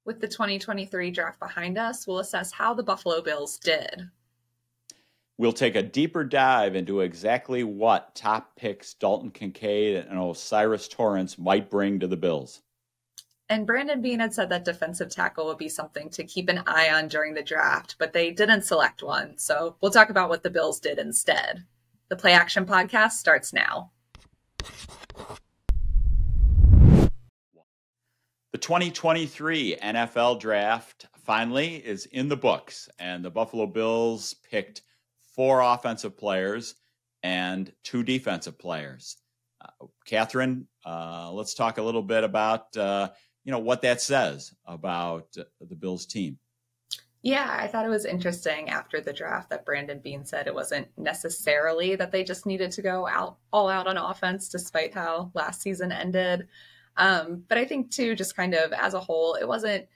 With the 2023 draft behind us, we'll assess how the Buffalo Bills did. We'll take a deeper dive into exactly what top picks Dalton Kincaid and Osiris Torrence might bring to the Bills. And Brandon Beane had said that defensive tackle would be something to keep an eye on during the draft, but they didn't select one. So we'll talk about what the Bills did instead. The PlayAction podcast starts now. The 2023 NFL draft finally is in the books, and the Buffalo Bills picked 4 offensive players and 2 defensive players. Katherine, let's talk a little bit about what that says about the Bills team. Yeah, I thought it was interesting after the draft that Brandon Beane said it wasn't necessarily that they just needed to go all out on offense, despite how last season ended. But I think, too, just kind of as a whole, it wasn't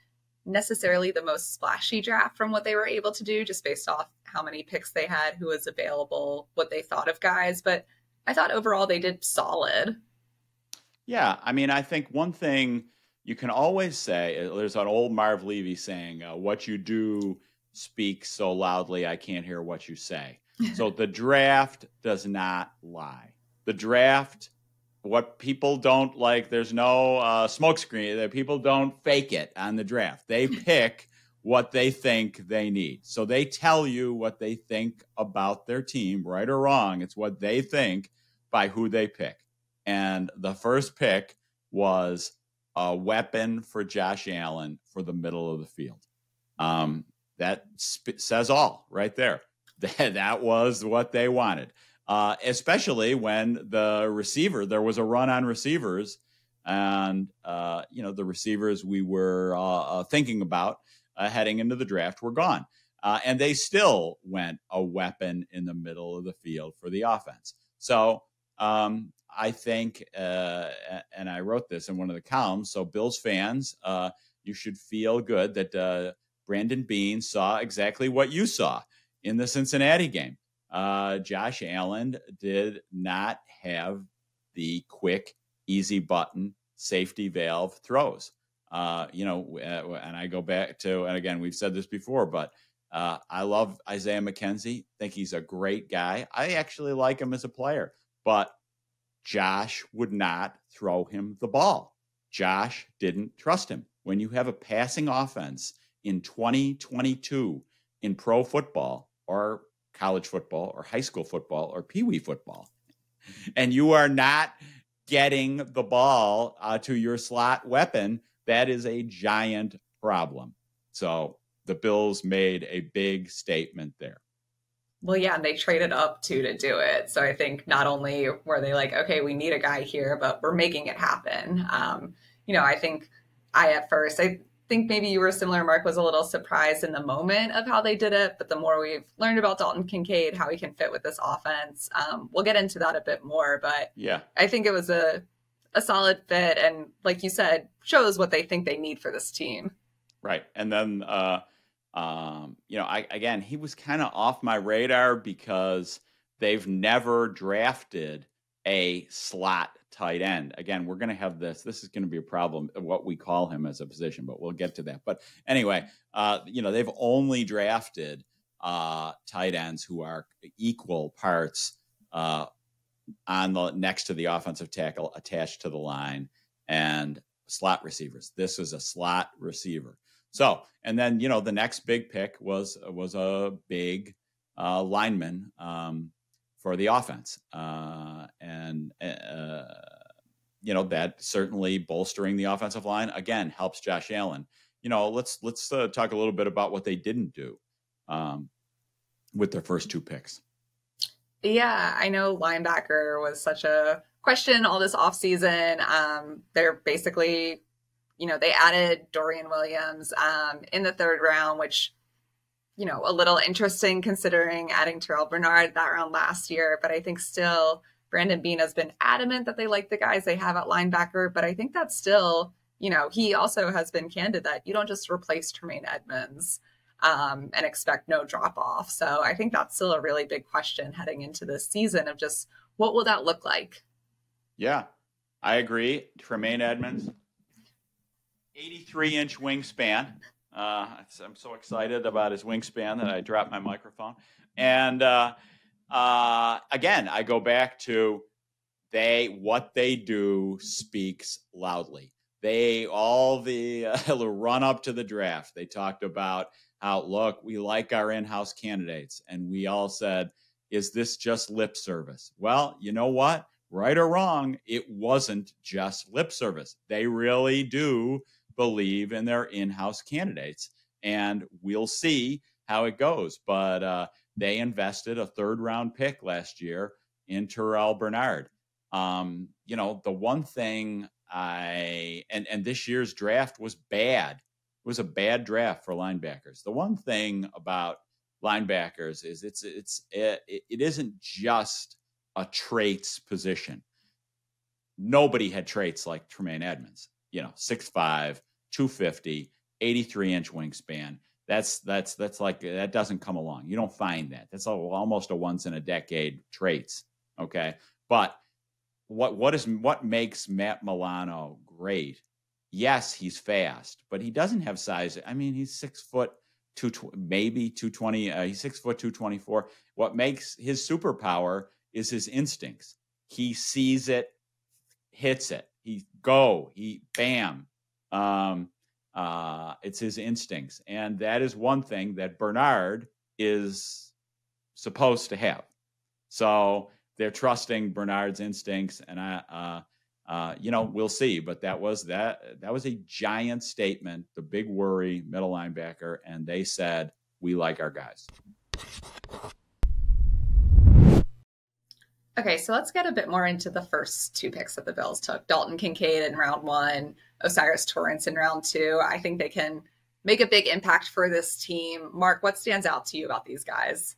necessarily the most splashy draft from what they were able to do, just based off how many picks they had, who was available, what they thought of guys. But I thought overall they did solid. Yeah, I mean, I think one thing you can always say, there's an old Marv Levy saying, what you do speaks so loudly, I can't hear what you say. So the draft does not lie. The draft, what people don't like, there's no smoke screen. That people don't fake it on the draft. They pick what they think they need. So they tell you what they think about their team, right or wrong. It's what they think by who they pick. And the first pick was a weapon for Josh Allen for the middle of the field. That says all right there. That was what they wanted, especially when the receiver, there was a run on receivers, and the receivers we were thinking about heading into the draft were gone. And they still went a weapon in the middle of the field for the offense. So I think, and I wrote this in one of the columns, so Bills fans, you should feel good that Brandon Beane saw exactly what you saw in the Cincinnati game. Josh Allen did not have the quick, easy button safety valve throws. And I go back to, and again, we've said this before, but I love Isaiah McKenzie. Think he's a great guy. I actually like him as a player, but Josh would not throw him the ball. Josh didn't trust him. When you have a passing offense in 2022 in pro football or college football or high school football or peewee football, and you are not getting the ball to your slot weapon, that is a giant problem. So the Bills made a big statement there. Well, yeah, and they traded up too to do it. So I think not only were they like, okay, we need a guy here, but we're making it happen. I think I think maybe you were similar, Mark, was a little surprised in the moment of how they did it. But the more we've learned about Dalton Kincaid, how he can fit with this offense, we'll get into that a bit more. But yeah, I think it was a solid fit. And like you said, shows what they think they need for this team. Right. And then, he was kind of off my radar because they've never drafted a slot tight end. Again, we're going to have this. This is going to be a problem, what we call him as a position, but we'll get to that. But anyway, they've only drafted tight ends who are equal parts on the next to the offensive tackle, attached to the line, and slot receivers. This is a slot receiver. So, and then, the next big pick was a big lineman for the offense. That certainly bolstering the offensive line, again, helps Josh Allen. Let's talk a little bit about what they didn't do with their first 2 picks. Yeah, I know linebacker was such a question all this offseason. They're basically, they added Dorian Williams in the 3rd round, which, a little interesting considering adding Terrell Bernard that round last year. But I think still Brandon Beane has been adamant that they like the guys they have at linebacker. But I think that's still, he also has been candid that you don't just replace Tremaine Edmonds and expect no drop off. So I think that's still a really big question heading into this season of just what will that look like? Yeah, I agree. Tremaine Edmonds. 83-inch wingspan. I'm so excited about his wingspan that I dropped my microphone. And again, I go back to what they do speaks loudly. They all the run up to the draft. They talked about how, look, we like our in-house candidates, and we all said, is this just lip service? Well, you know what? Right or wrong, it wasn't just lip service. They really do believe in their in-house candidates, and we'll see how it goes. But they invested a third-round pick last year in Terrell Bernard. The one thing and this year's draft was bad. It was a bad draft for linebackers. The one thing about linebackers is it isn't just a traits position. Nobody had traits like Tremaine Edmonds. 6'5", 250, 83-inch wingspan. That's like, that doesn't come along. You don't find that. That's almost a once in a decade traits. Okay, but what makes Matt Milano great? Yes, he's fast, but he doesn't have size. I mean, he's 6 foot, maybe 220. He's 6 foot 224. What makes his superpower is his instincts. He sees it, hits it. Bam. It's his instincts, and that is one thing that Bernard is supposed to have. So they're trusting Bernard's instincts, and we'll see. But that was a giant statement, the big worry, middle linebacker, and they said, we like our guys. Okay, so let's get a bit more into the first two picks that the Bills took. Dalton Kincaid in round 1, Osiris Torrence in round 2. I think they can make a big impact for this team. Mark, what stands out to you about these guys?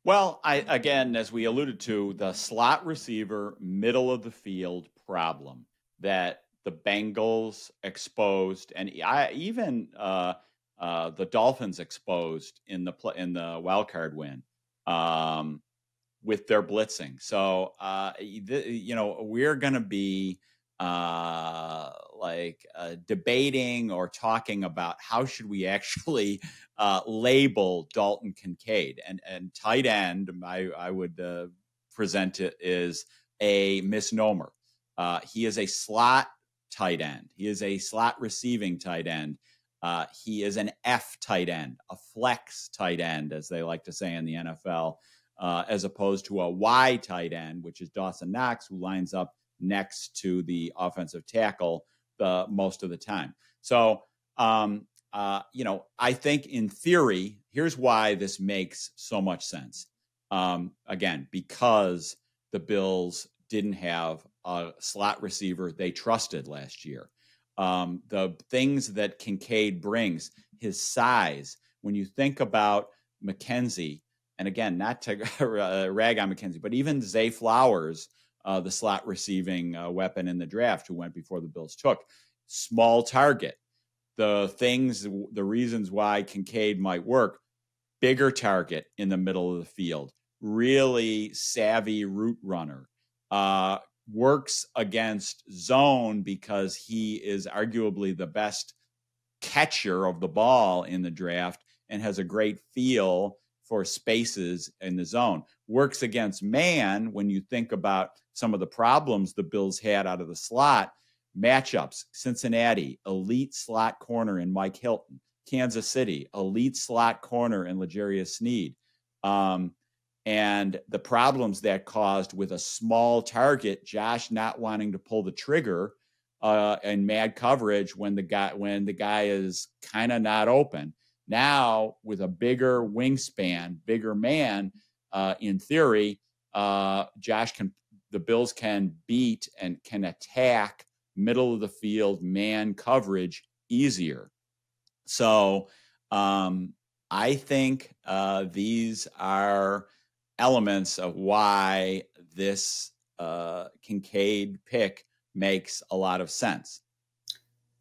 Well, again, as we alluded to, the slot receiver, middle of the field problem that the Bengals exposed, and even the Dolphins exposed in the wild card win with their blitzing. So we're going to be debating or talking about how should we actually label Dalton Kincaid, and tight end. I would present it as a misnomer. He is a slot tight end. He is a slot receiving tight end. He is an F tight end, a flex tight end, as they like to say in the NFL, as opposed to a Y tight end, which is Dawson Knox, who lines up next to the offensive tackle most of the time. So, I think in theory, here's why this makes so much sense. Again, because the Bills didn't have a slot receiver they trusted last year. The things that Kincaid brings, his size, when you think about McKenzie, and again, not to rag on McKenzie, but even Zay Flowers, the slot receiving weapon in the draft who went before the Bills took, small target. The reasons why Kincaid might work, bigger target in the middle of the field, really savvy route runner, works against zone because he is arguably the best catcher of the ball in the draft and has a great feel for spaces in the zone. Works against man when you think about some of the problems the Bills had out of the slot. Matchups, Cincinnati, elite slot corner in Mike Hilton. Kansas City, elite slot corner in L'Jarius Sneed. And the problems that caused with a small target, Josh not wanting to pull the trigger and mad coverage when the guy is kind of not open. Now, with a bigger wingspan, bigger man, in theory, the Bills can beat and can attack middle of the field man coverage easier. So I think these are elements of why this Kincaid pick makes a lot of sense.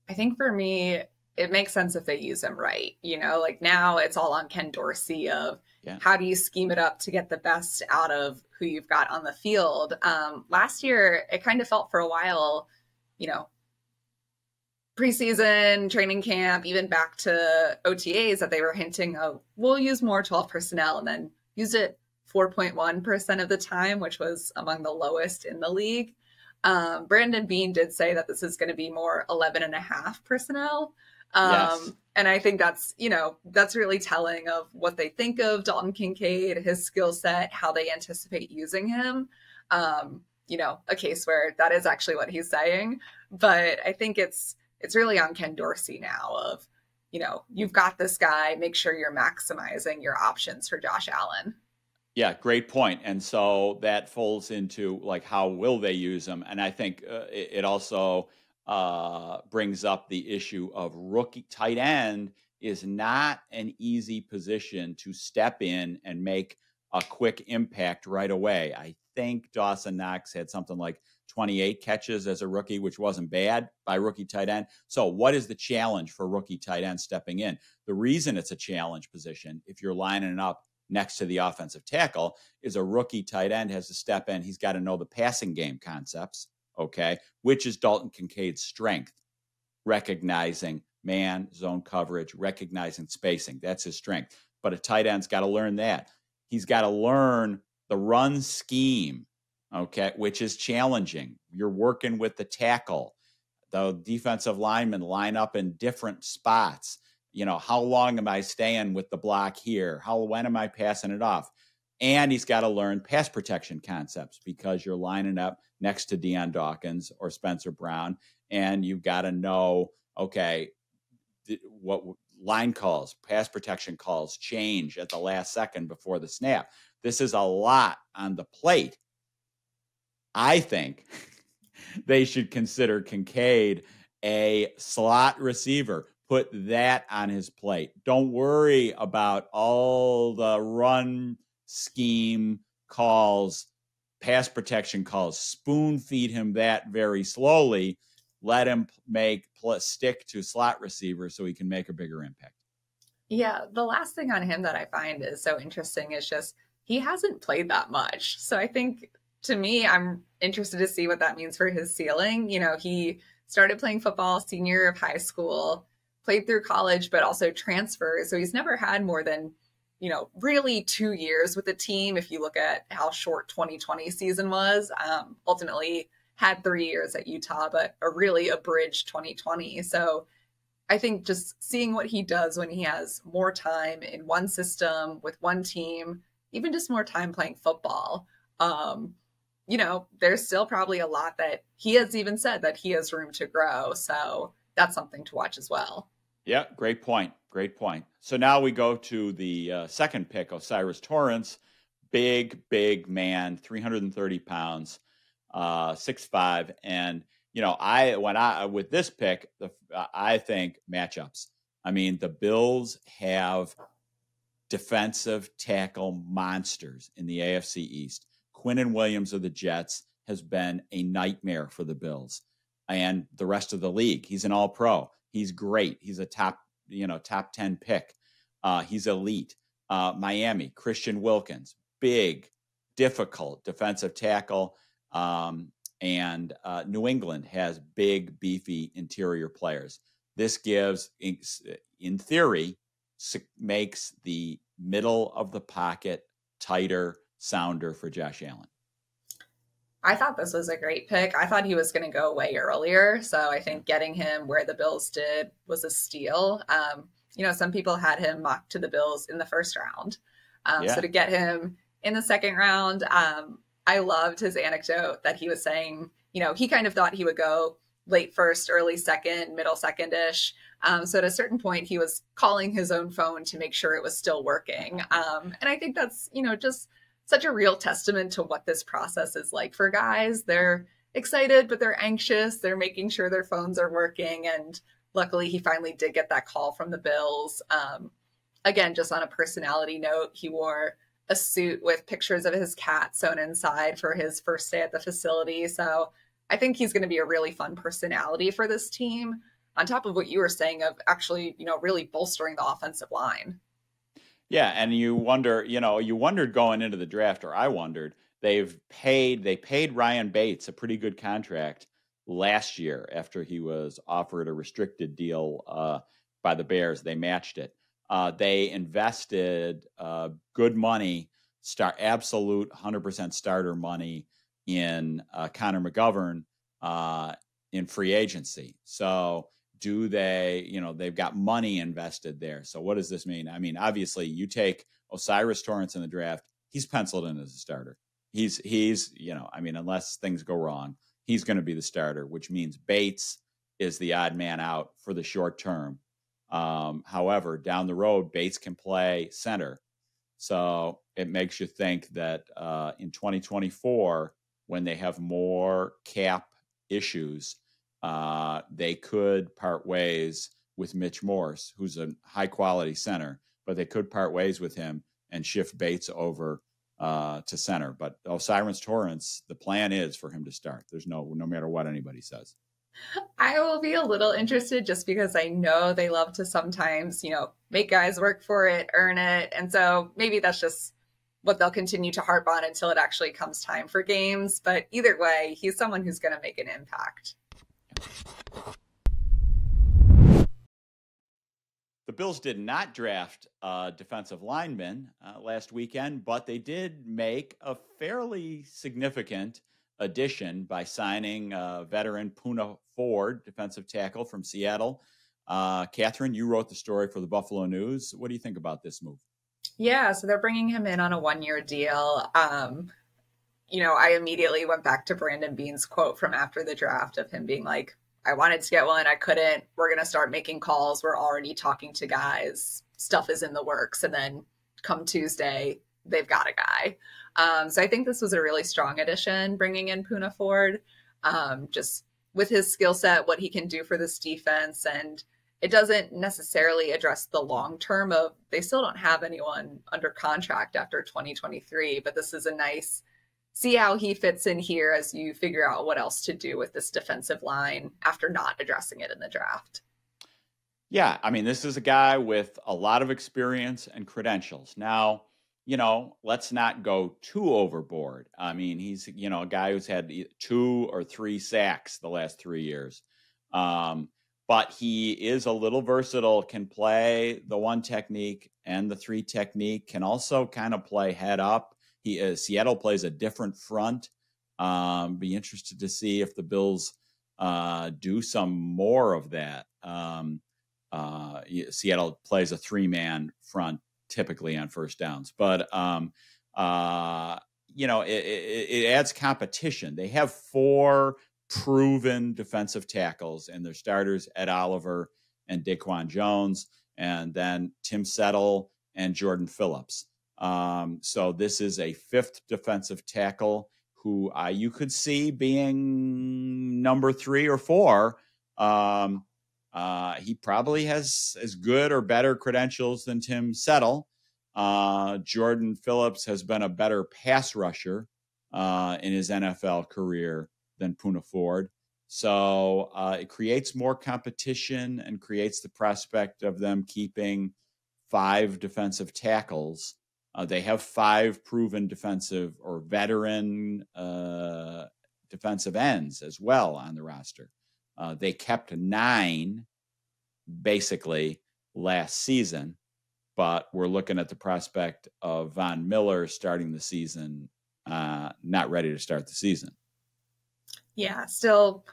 I think for me, it makes sense if they use him right. Like now it's all on Ken Dorsey of how do you scheme it up to get the best out of who you've got on the field. Last year, it kind of felt for a while, preseason, training camp, even back to OTAs, that they were hinting of, we'll use more 12 personnel, and then used it 4.1% of the time, which was among the lowest in the league. Brandon Beane did say that this is going to be more 11 and a half personnel. Yes. And I think that's, that's really telling of what they think of Dalton Kincaid, his skill set, how they anticipate using him. A case where that is actually what he's saying. But I think it's really on Ken Dorsey now of, you've got this guy, make sure you're maximizing your options for Josh Allen. Yeah, great point. And so that folds into like, how will they use him? And I think it also brings up the issue of rookie tight end is not an easy position to step in and make a quick impact right away. I think Dawson Knox had something like 28 catches as a rookie, which wasn't bad by rookie tight end. So what is the challenge for rookie tight end stepping in? The reason it's a challenge position, if you're lining up next to the offensive tackle, is a rookie tight end has to step in. He's got to know the passing game concepts, okay, which is Dalton Kincaid's strength, recognizing man, zone coverage, recognizing spacing. That's his strength. But a tight end's got to learn that. He's got to learn the run scheme, okay, which is challenging. You're working with the tackle. The defensive linemen line up in different spots. How long am I staying with the block here? When am I passing it off? And he's got to learn pass protection concepts because you're lining up next to Deion Dawkins or Spencer Brown. And you've got to know, okay, what line calls, pass protection calls change at the last second before the snap. This is a lot on the plate. I think they should consider Kincaid a slot receiver. Put that on his plate. Don't worry about all the run scheme calls, pass protection calls. Spoon feed him that very slowly. Let him stick to slot receiver so he can make a bigger impact. Yeah, the last thing on him that I find is so interesting is just he hasn't played that much. So I think, to me, I'm interested to see what that means for his ceiling. He started playing football senior year of high school, played through college, but also transferred. So he's never had more than, really 2 years with the team. If you look at how short 2020 season was, ultimately had 3 years at Utah, but a really abridged 2020. So I think just seeing what he does when he has more time in one system with one team, even just more time playing football, there's still probably a lot that he has even said that he has room to grow. So that's something to watch as well. Yeah, great point. Great point. So now we go to the second pick, O'Cyrus Torrence. Big man, 330 pounds, 6'5". And, with this pick, I think matchups. I mean, the Bills have defensive tackle monsters in the AFC East. Quinnen Williams of the Jets has been a nightmare for the Bills and the rest of the league. He's an all-pro. He's great. He's a top 10 pick. He's elite. Miami, Christian Wilkins, big, difficult defensive tackle. And New England has big, beefy interior players. This gives, in theory, makes the middle of the pocket tighter, sounder for Josh Allen. I thought this was a great pick. I thought he was going to go way earlier. So I think getting him where the Bills did was a steal. Some people had him mocked to the Bills in the first round. So to get him in the second round, I loved his anecdote that he was saying, he kind of thought he would go late first, early second, middle second-ish. So at a certain point, he was calling his own phone to make sure it was still working. And I think that's, just such a real testament to what this process is like for guys. They're excited, but they're anxious. They're making sure their phones are working. And luckily, he finally did get that call from the Bills. Again, just on a personality note, he wore a suit with pictures of his cat sewn inside for his first day at the facility. So I think he's going to be a really fun personality for this team, on top of what you were saying of actually, really bolstering the offensive line. Yeah, and you wondered going into the draft, or I wondered, they paid Ryan Bates a pretty good contract last year after he was offered a restricted deal by the Bears. They matched it. They invested good money, absolute 100% starter money in Connor McGovern in free agency. So they've got money invested there. So what does this mean? I mean, obviously you take O'Cyrus Torrence in the draft, he's penciled in as a starter. He's unless things go wrong, he's going to be the starter, which means Bates is the odd man out for the short term. However, down the road, Bates can play center. So it makes you think that in 2024, when they have more cap issues, they could part ways with Mitch Morse, who's a high quality center, but they could part ways with him and shift Bates over to center. But O'Cyrus Torrence, the plan is for him to start. There's no matter what anybody says. I will be a little interested just because I know they love to sometimes, make guys work for it, earn it. And so maybe that's just what they'll continue to harp on until it actually comes time for games. But either way, he's someone who's going to make an impact. The Bills did not draft a defensive lineman last weekend, but they did make a fairly significant addition by signing veteran Poona Ford, defensive tackle from Seattle. Katherine, you wrote the story for the Buffalo News. What do you think about this move? Yeah, so they're bringing him in on a one-year deal. I immediately went back to Brandon Beane's quote from after the draft of him being like, I wanted to get one, I couldn't. We're going to start making calls. We're already talking to guys. Stuff is in the works. And then come Tuesday, they've got a guy. So I think this was a really strong addition, bringing in Poona Ford, just with his skill set, what he can do for this defense. And it doesn't necessarily address the long term of they still don't have anyone under contract after 2023. But this is a nice see how he fits in here as you figure out what else to do with this defensive line after not addressing it in the draft. Yeah, I mean, this is a guy with a lot of experience and credentials. Now, let's not go too overboard. I mean, he's, a guy who's had 2 or 3 sacks the last 3 years. But he is a little versatile, can play the 1 technique and the 3 technique, can also kind of play head up. Seattle plays a different front. Be interested to see if the Bills do some more of that. Seattle plays a 3-man front typically on first downs, but it adds competition. They have 4 proven defensive tackles, and their starters Ed Oliver and Daquan Jones, and then Tim Settle and Jordan Phillips. So this is a 5th defensive tackle who you could see being number 3 or 4. He probably has as good or better credentials than Tim Settle. Jordan Phillips has been a better pass rusher in his NFL career than Poona Ford. So it creates more competition and creates the prospect of them keeping 5 defensive tackles. They have 5 proven defensive or veteran defensive ends as well on the roster. They kept 9 basically last season, but we're looking at the prospect of Von Miller starting the season, not ready to start the season. Yeah, still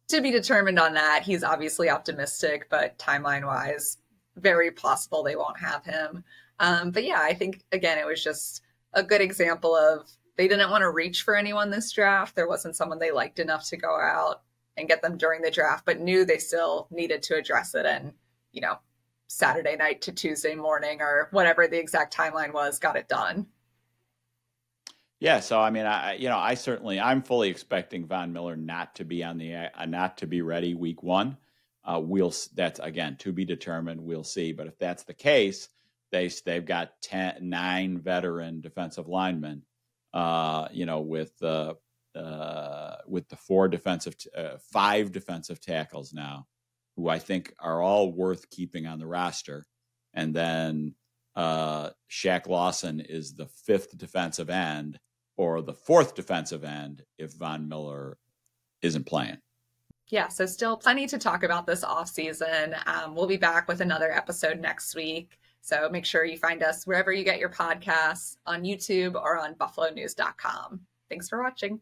to be determined on that. He's obviously optimistic, but timeline-wise, very possible they won't have him. But yeah, I think, again, it was just a good example of they didn't want to reach for anyone this draft. There wasn't someone they liked enough to go out and get them during the draft, but knew they still needed to address it. And, Saturday night to Tuesday morning or whatever the exact timeline was, got it done. Yeah. So, I mean, I'm fully expecting Von Miller not to be ready week 1. That's again, to be determined. We'll see. But if that's the case, they've got 9 veteran defensive linemen, with the 5 defensive tackles now, who I think are all worth keeping on the roster. And then Shaq Lawson is the 5th defensive end or the 4th defensive end if Von Miller isn't playing. Yeah, so still plenty to talk about this off season. We'll be back with another episode next week. So make sure you find us wherever you get your podcasts, on YouTube or on buffalonews.com. Thanks for watching.